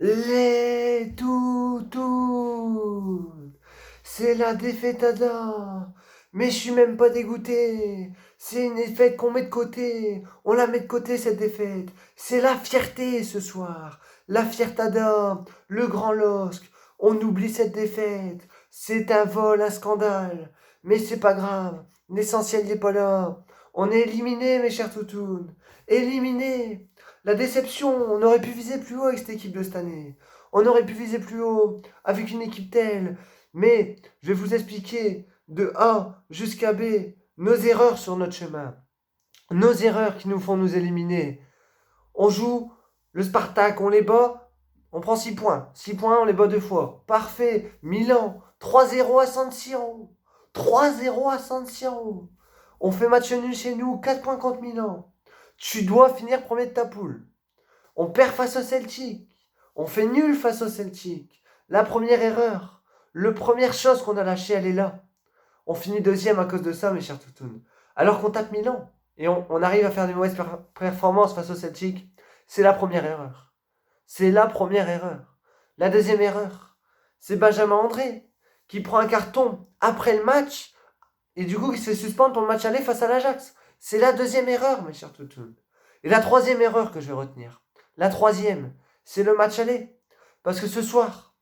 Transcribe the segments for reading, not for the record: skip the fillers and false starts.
Les toutous, c'est la défaite Ada. Mais je suis même pas dégoûté. C'est une défaite qu'on met de côté. On la met de côté cette défaite. C'est la fierté ce soir. La fiertada, le grand LOSC. On oublie cette défaite. C'est un vol, un scandale. Mais c'est pas grave. L'essentiel n'est pas là. On est éliminé, mes chers toutounes. Éliminé. La déception, on aurait pu viser plus haut avec cette équipe de cette année. On aurait pu viser plus haut avec une équipe telle. Mais je vais vous expliquer de A jusqu'à B nos erreurs sur notre chemin. Nos erreurs qui nous font nous éliminer. On joue le Spartak, on les bat, on prend 6 points. 6 points, on les bat 2 fois. Parfait. Milan, 3-0 à San Siro. 3-0 à San Siro. On fait match nul chez nous, 4 points contre Milan. Tu dois finir premier de ta poule. On perd face au Celtic. On fait nul face au Celtic. La première erreur. La première chose qu'on a lâchée, elle est là. On finit deuxième à cause de ça, mes chers toutounes. Alors qu'on tape Milan. Et on arrive à faire des mauvaises performances face au Celtic. C'est la première erreur. C'est la première erreur. La deuxième erreur, c'est Benjamin André qui prend un carton après le match et du coup qui se fait suspendre pour le match aller face à l'Ajax. C'est la deuxième erreur, mes chers toutounes. Et la troisième erreur que je vais retenir, la troisième, c'est le match aller. Parce que ce soir,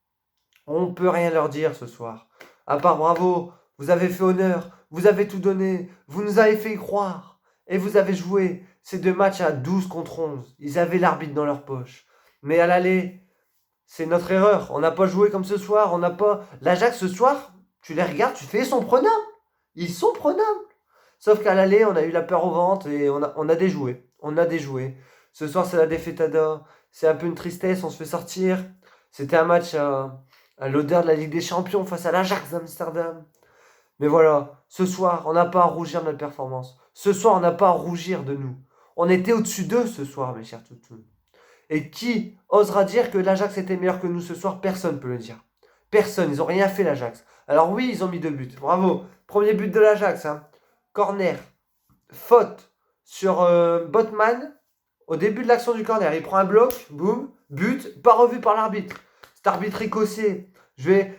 on ne peut rien leur dire ce soir. À part bravo, vous avez fait honneur, vous avez tout donné, vous nous avez fait y croire. Et vous avez joué ces 2 matchs à 12 contre 11. Ils avaient l'arbitre dans leur poche. Mais à l'aller, c'est notre erreur. On n'a pas joué comme ce soir. On n'a pas. L'Ajax ce soir, tu les regardes, tu fais, ils sont prenables. Ils sont prenables. Sauf qu'à l'aller, on a eu la peur au ventre et on a déjoué. On a déjoué. Ce soir, c'est la défaitada. C'est un peu une tristesse, on se fait sortir. C'était un match à l'odeur de la Ligue des Champions face à l'Ajax d'Amsterdam. Mais voilà, ce soir, on n'a pas à rougir de notre performance. Ce soir, on n'a pas à rougir de nous. On était au-dessus d'eux ce soir, mes chers toutous. Et qui osera dire que l'Ajax était meilleur que nous ce soir? Personne ne peut le dire. Personne, ils n'ont rien fait l'Ajax. Alors oui, ils ont mis 2 buts. Bravo. Premier but de l'Ajax. Hein. Corner. Faute sur Botman. Au début de l'action du corner. Il prend un bloc. Boum. But. Pas revu par l'arbitre. Cet arbitre écossais.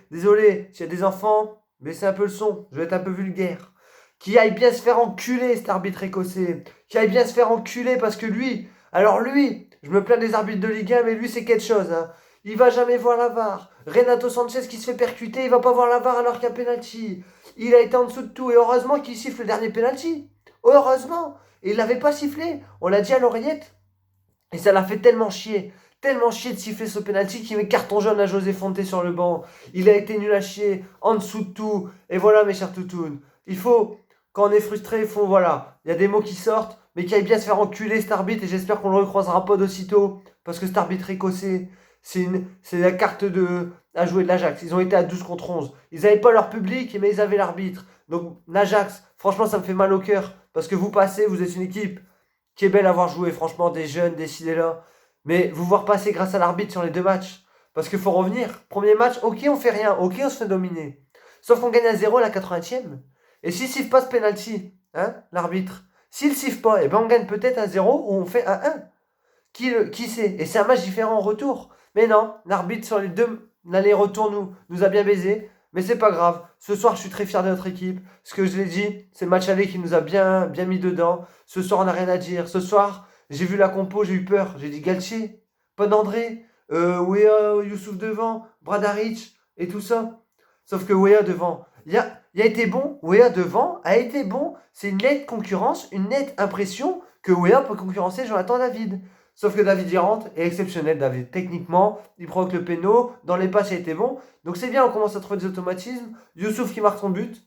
Désolé, s'il y a des enfants, baissez un peu le son. Je vais être un peu vulgaire. Qui aille bien se faire enculer, cet arbitre écossais. Qui aille bien se faire enculer parce que lui, je me plains des arbitres de Ligue 1, mais lui, c'est quelque chose. Hein. Il va jamais voir la VAR. Renato Sanchez qui se fait percuter, il va pas voir la VAR alors qu'il y a penalty. Il a été en dessous de tout. Et heureusement qu'il siffle le dernier penalty. Heureusement. Et il l'avait pas sifflé. On l'a dit à l'oreillette. Et ça l'a fait tellement chier. Tellement chier de siffler ce penalty qu'il met carton jaune à José Fonte sur le banc. Il a été nul à chier, en dessous de tout. Et voilà, mes chers toutounes. Il faut, quand on est frustré, il faut, voilà. Il y a des mots qui sortent, mais qu'il aille bien se faire enculer cet arbitre. Et j'espère qu'on le recroisera pas d'aussitôt. Parce que cet arbitre écossais, c'est la carte à jouer de l'Ajax. Ils ont été à 12 contre 11. Ils n'avaient pas leur public, mais ils avaient l'arbitre. Donc, l'Ajax, franchement, ça me fait mal au cœur. Parce que vous passez, vous êtes une équipe qui est belle à avoir joué. Franchement, des jeunes, décidés là. Mais vous voir passer grâce à l'arbitre sur les 2 matchs. Parce qu'il faut revenir. Premier match, ok, on fait rien. Ok, on se fait dominer. Sauf qu'on gagne à 0 à la 80e. Et s'il ne siffle pas ce penalty, hein, l'arbitre, s'il ne siffle pas, eh ben on gagne peut-être à 0 ou on fait un 1. Qui sait? Et c'est un match différent en retour. Mais non, l'arbitre sur les 2 l'aller-retour nous a bien baisé. Mais c'est pas grave. Ce soir, je suis très fier de notre équipe. Ce que je l'ai dit, c'est le match aller qui nous a bien mis dedans. Ce soir, on n'a rien à dire. Ce soir, j'ai vu la compo, j'ai eu peur. J'ai dit Galtier, pas d'André, Wea, Youssouf devant, Bradaric et tout ça. Sauf que Wea devant, il a été bon. Wea devant a été bon. C'est une nette concurrence, une nette impression que Wea peut concurrencer Jonathan David. Sauf que David y rentre, est exceptionnel David. Techniquement, il provoque le péno, dans les passes il a été bon. Donc c'est bien, on commence à trouver des automatismes. Youssouf qui marque son but.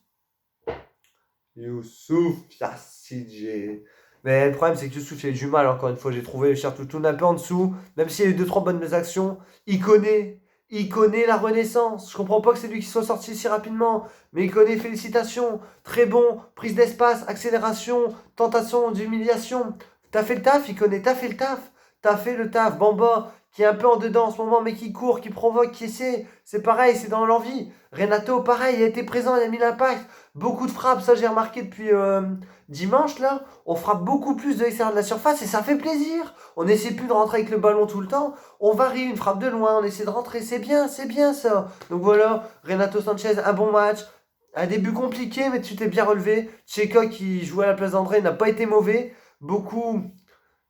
Youssouf, CJ. Mais le problème c'est que Youssouf il a eu du mal encore une fois. J'ai trouvé Chertoutoun un peu en dessous. Même s'il y a eu 2-3 bonnes actions. Il connaît la renaissance. Je comprends pas que c'est lui qui soit sorti si rapidement. Mais il connaît, félicitations. Très bon, prise d'espace, accélération, tentation d'humiliation. T'as fait le taf, il connaît, t'as fait le taf. T'as fait le taf. Bamba qui est un peu en dedans en ce moment, mais qui court, qui provoque, qui essaie. C'est pareil, c'est dans l'envie. Renato, pareil, il a été présent, il a mis l'impact. Beaucoup de frappes, ça j'ai remarqué depuis dimanche, là. On frappe beaucoup plus de l'extérieur de la surface et ça fait plaisir. On n'essaie plus de rentrer avec le ballon tout le temps. On varie une frappe de loin, on essaie de rentrer. C'est bien ça. Donc voilà, Renato Sanchez, un bon match. Un début compliqué, mais tu t'es bien relevé. Tcheka qui jouait à la place d'André n'a pas été mauvais. Beaucoup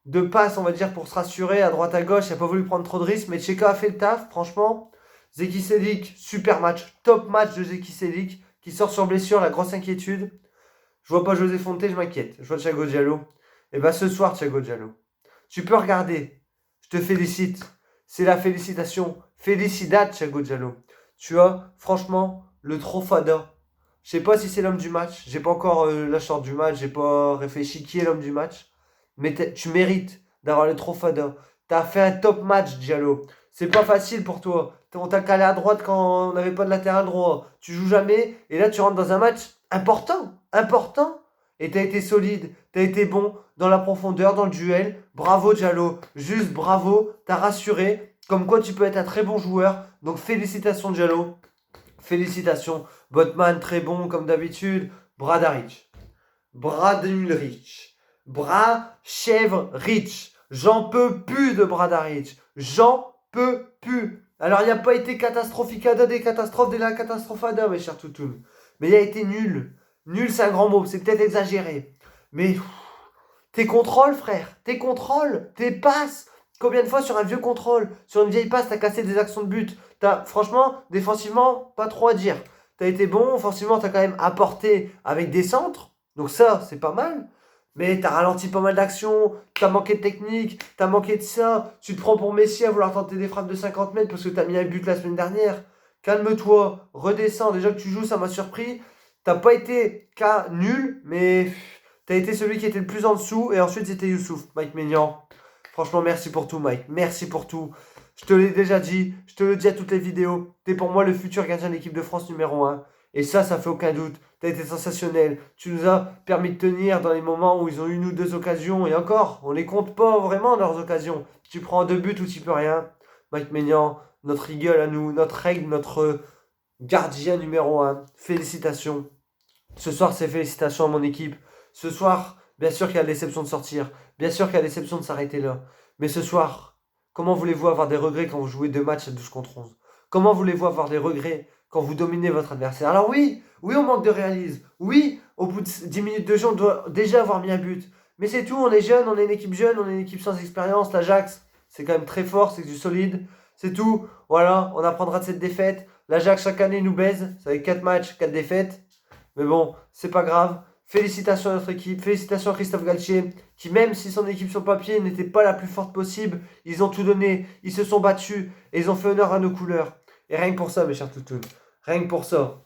de passes, on va dire, pour se rassurer à droite à gauche. Il n'a pas voulu prendre trop de risques, mais Tcheka a fait le taf, franchement. Zeki Selik, super match. Top match de Zeki Selik qui sort sur blessure, la grosse inquiétude. Je vois pas José Fonte, je m'inquiète. Je vois Thiago Diallo. Et bah ce soir, Thiago Diallo, tu peux regarder. Je te félicite. C'est la félicitation. Felicidad, Thiago Diallo. Tu as, franchement, le Trofada. Je sais pas si c'est l'homme du match. J'ai pas encore la sorte du match. J'ai pas réfléchi qui est l'homme du match. Mais tu mérites d'avoir le Trofada. T'as fait un top match, Diallo. C'est pas facile pour toi. On t'a calé à droite quand on n'avait pas de latéral droit. Tu joues jamais. Et là, tu rentres dans un match important. Important. Et t'as été solide. T'as été bon dans la profondeur, dans le duel. Bravo, Diallo. Juste bravo. T'as rassuré. Comme quoi, tu peux être un très bon joueur. Donc, félicitations, Diallo. Félicitations. Botman, très bon comme d'habitude. Bradaric. Bradulrich. Chèvre Rich. J'en peux plus de Bradaric. J'en peux plus. Alors, il n'y a pas été catastrophique des catastrophes de la catastrophada, mes chers toutous. Mais il a été nul. Nul, c'est un grand mot. C'est peut-être exagéré. Mais tes contrôles, frère. Tes contrôles. Tes passes. Combien de fois sur un vieux contrôle, sur une vieille passe, t'as cassé des actions de but. Franchement, défensivement, pas trop à dire. T'as été bon. Offensivement, t'as quand même apporté avec des centres. Donc ça, c'est pas mal. Mais t'as ralenti pas mal d'actions, t'as manqué de technique, t'as manqué de ça. Tu te prends pour Messi à vouloir tenter des frappes de 50 mètres parce que t'as mis un but la semaine dernière. Calme-toi, redescends. Déjà que tu joues, ça m'a surpris. T'as pas été cas nul, mais t'as été celui qui était le plus en dessous. Et ensuite, c'était Youssouf, Mike Maignan. Franchement, merci pour tout, Mike. Merci pour tout. Je te l'ai déjà dit, je te le dis à toutes les vidéos. T'es pour moi le futur gardien de l'équipe de France numéro 1. Et ça fait aucun doute. T'as été sensationnel. Tu nous as permis de tenir dans les moments où ils ont eu une ou deux occasions. Et encore, on les compte pas vraiment leurs occasions. Tu prends 2 buts ou tu peux rien. Mike Maignan, notre eagle à nous, notre règle, notre gardien numéro 1. Félicitations. Ce soir, c'est félicitations à mon équipe. Ce soir, bien sûr qu'il y a la déception de sortir. Bien sûr qu'il y a la déception de s'arrêter là. Mais ce soir, comment voulez-vous avoir des regrets quand vous jouez 2 matchs à 12 contre 11? Comment voulez-vous avoir des regrets quand vous dominez votre adversaire? Alors oui, on manque de réalisme. Oui, au bout de 10 minutes de jeu, on doit déjà avoir mis un but. Mais c'est tout, on est jeune, on est une équipe jeune, on est une équipe sans expérience. L'Ajax, c'est quand même très fort, c'est du solide. C'est tout. Voilà, on apprendra de cette défaite. L'Ajax, chaque année, nous baise. Ça fait 4 matchs, 4 défaites. Mais bon, c'est pas grave. Félicitations à notre équipe, félicitations à Christophe Galtier, qui même si son équipe sur papier n'était pas la plus forte possible, ils ont tout donné, ils se sont battus et ils ont fait honneur à nos couleurs. Et rien que pour ça, mes chers toutous, rien que pour ça.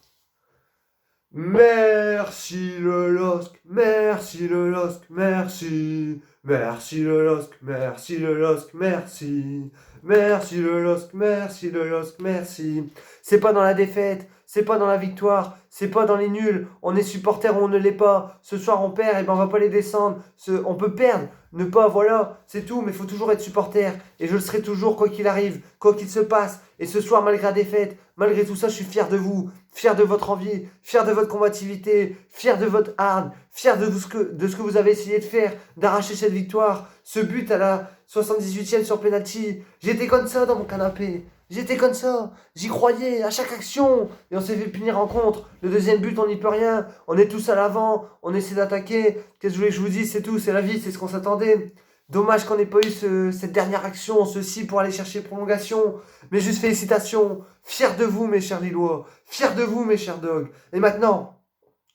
Merci le LOSC, merci le LOSC, merci. Merci le LOSC, merci le LOSC, merci. Merci le LOSC, merci le LOSC, merci. C'est pas dans la défaite, c'est pas dans la victoire, c'est pas dans les nuls. On est supporter ou on ne l'est pas. Ce soir on perd, et ben on va pas les descendre. On peut perdre, ne pas, voilà, c'est tout. Mais il faut toujours être supporter. Et je le serai toujours quoi qu'il arrive, quoi qu'il se passe. Et ce soir, malgré la défaite, malgré tout ça, je suis fier de vous. Fier de votre envie, fier de votre combativité, fier de votre hard, fier de ce que vous avez essayé de faire, d'arracher cette victoire. Ce but à la 78e sur penalty. J'étais comme ça dans mon canapé. J'étais comme ça. J'y croyais à chaque action. Et on s'est fait punir en contre. Le deuxième but, on n'y peut rien. On est tous à l'avant. On essaie d'attaquer. Qu'est-ce que je voulais que je vous dise? C'est tout. C'est la vie. C'est ce qu'on s'attendait. Dommage qu'on n'ait pas eu cette dernière action, ceci pour aller chercher prolongation. Mais juste félicitations. Fier de vous, mes chers Lillois. Fier de vous, mes chers Dogs. Et maintenant,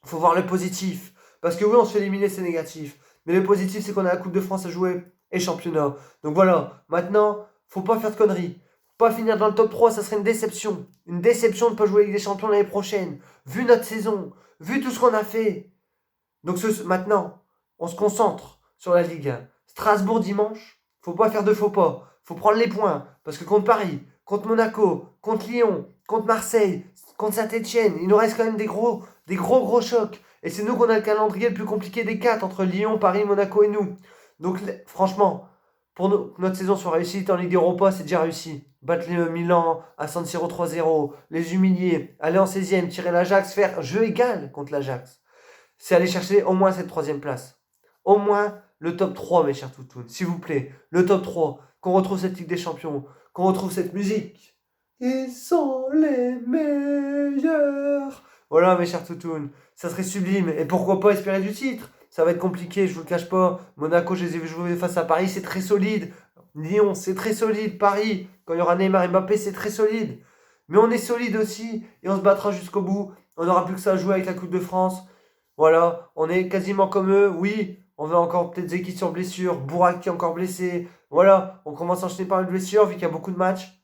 il faut voir le positif. Parce que oui, on se fait éliminer, c'est négatif. Mais le positif, c'est qu'on a la Coupe de France à jouer et championnat. Donc voilà, maintenant, faut pas faire de conneries. Pas finir dans le top 3, ça serait une déception. Une déception de ne pas jouer avec des champions l'année prochaine. Vu notre saison, vu tout ce qu'on a fait. Donc maintenant, on se concentre sur la Ligue 1. Strasbourg dimanche, faut pas faire de faux pas. Faut prendre les points. Parce que contre Paris, contre Monaco, contre Lyon, contre Marseille, contre Saint-Etienne, il nous reste quand même des gros chocs. Et c'est nous qu'on a le calendrier le plus compliqué des 4 entre Lyon, Paris, Monaco et nous. Donc franchement, pour notre saison soit réussie en Ligue Europa, c'est déjà réussi. Battre le Milan à San Siro 3-0, les humilier, aller en 16e, tirer l'Ajax, faire jeu égal contre l'Ajax. C'est aller chercher au moins cette 3e place. Au moins le top 3, mes chers toutounes. S'il vous plaît, le top 3. Qu'on retrouve cette Ligue des Champions. Qu'on retrouve cette musique. Ils sont les meilleurs. Voilà, mes chers toutounes. Ça serait sublime. Et pourquoi pas espérer du titre? Ça va être compliqué, je vous le cache pas. Monaco, je les ai vus jouer face à Paris, c'est très solide. Lyon, c'est très solide. Paris, quand il y aura Neymar et Mbappé, c'est très solide. Mais on est solide aussi et on se battra jusqu'au bout. On n'aura plus que ça à jouer avec la Coupe de France. Voilà, on est quasiment comme eux. Oui, on a encore peut-être Zeki sur blessure. Bourak qui est encore blessé. Voilà, on commence à enchaîner par une blessure vu qu'il y a beaucoup de matchs.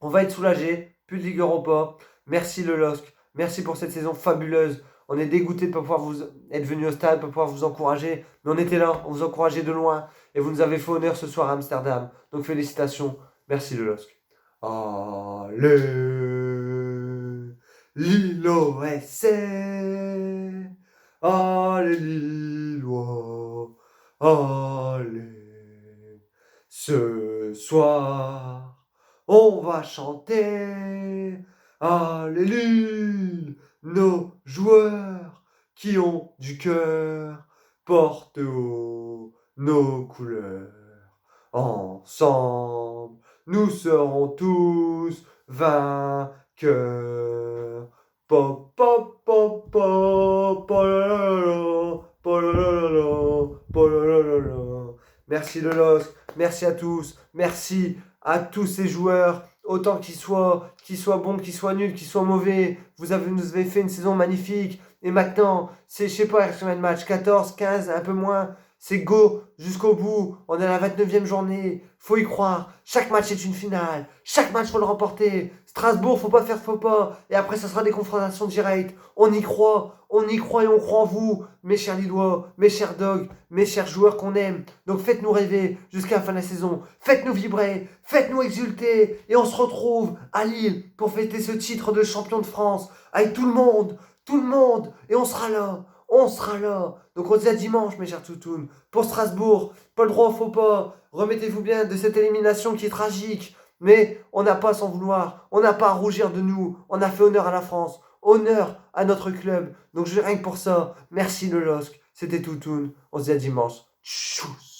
On va être soulagé. Plus de Ligue Europa. Merci le LOSC. Merci pour cette saison fabuleuse. On est dégoûté de ne pas pouvoir vous être venu au stade, de ne pas pouvoir vous encourager. Mais on était là, on vous encourageait de loin. Et vous nous avez fait honneur ce soir à Amsterdam. Donc félicitations. Merci le LOSC. Allez, Lilo SC. Allez, Lillois. Allez. Ce soir, on va chanter. Allez, Lille. Nos joueurs qui ont du cœur portent haut nos couleurs. Ensemble, nous serons tous vainqueurs. Pop, pop, pop, pop, polololo, polololo, polololo. Merci le LOSC, merci à tous, merci à tous ces joueurs, autant qu'ils soient bons, qu'ils soient nuls, qu'ils soient mauvais. Nous avez fait une saison magnifique. Et maintenant, c'est, je sais pas, il reste combien de matchs? 14, 15, un peu moins. C'est go jusqu'au bout. On est à la 29e journée. Faut y croire. Chaque match est une finale. Chaque match, faut le remporter. Strasbourg, faut pas faire faux pas. Et après, ça sera des confrontations directes. On y croit. On y croit et on croit en vous, mes chers Lillois, mes chers Dogs, mes chers joueurs qu'on aime. Donc faites-nous rêver jusqu'à la fin de la saison. Faites-nous vibrer. Faites-nous exulter. Et on se retrouve à Lille pour fêter ce titre de champion de France. Avec tout le monde. Tout le monde. Et on sera là. On sera là. Donc on se dit à dimanche, mes chers toutounes. Pour Strasbourg, pas le droit au faux pas. Remettez-vous bien de cette élimination qui est tragique. Mais on n'a pas à s'en vouloir. On n'a pas à rougir de nous. On a fait honneur à la France. Honneur à notre club. Donc rien que pour ça, merci le LOSC. C'était Toutoun. On se dit à dimanche. Tchuss.